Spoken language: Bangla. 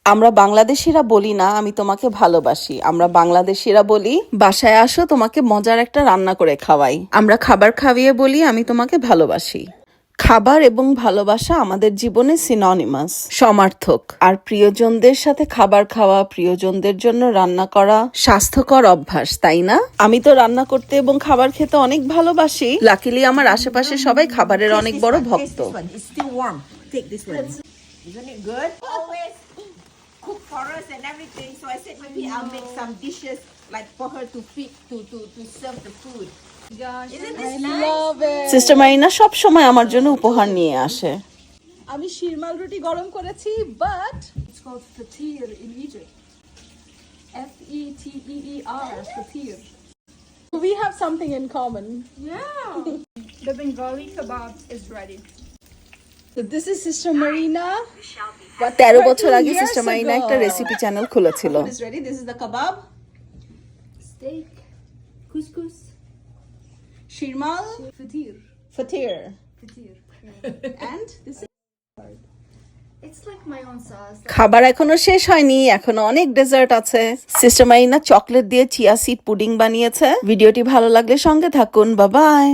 আমরা বাংলাদেশিরা বলি না আমি তোমাকে ভালোবাসি, আমরা বাংলাদেশিরা বলি বাসায় আসো তোমাকে মজার একটা রান্না করে খাওয়াই। আমরা খাবার খাইয়ে বলি আমি তোমাকে ভালোবাসি। খাবার এবং ভালোবাসা আমাদের জীবনে সিননিমাস, সমার্থক। আর প্রিয়জনদের সাথে খাবার খাওয়া, প্রিয়জনদের জন্য রান্না করা স্বাস্থ্যকর অভ্যাস, তাই না? আমি তো রান্না করতে এবং খাবার খেতে অনেক ভালোবাসি। লাকিলি আমার আশেপাশে সবাই খাবারের অনেক বড় ভক্ত। It's still warm. Take this one. Isn't it good? Always cook for us and everything. So I said maybe I'll make some dishes like for her to feed to serve the food. Gosh, Isn't I this nice? love it. Sister Marina সব সময় আমার জন্য উপহার নিয়ে আসে। আমি শিরমাল রুটি গরম করেছি, but it's called fatir in Egypt. F-E-T-E-E-R, fatir. We have something in common. Yeah. The Bengali kebab is ready. So this is Sister Marina. 13 বছর আগে 13 সিস্টার years মারিনা ago. একটা রেসিপি চ্যানেল খুলেছিল। Food is ready. This is the kebab. Steak. Couscous. Shirmal. Fatir. Fatir. Fatir. And this is It's like my own sauce. খাবার এখনো শেষ হয়নি, এখনো অনেক ডেজার্ট আছে। সিস্টার মারিনা চকলেট দিয়ে চিয়া সিড পুডিং বানিয়েছে। ভিডিওটি ভালো লাগলে সঙ্গে থাকুন। Bye bye.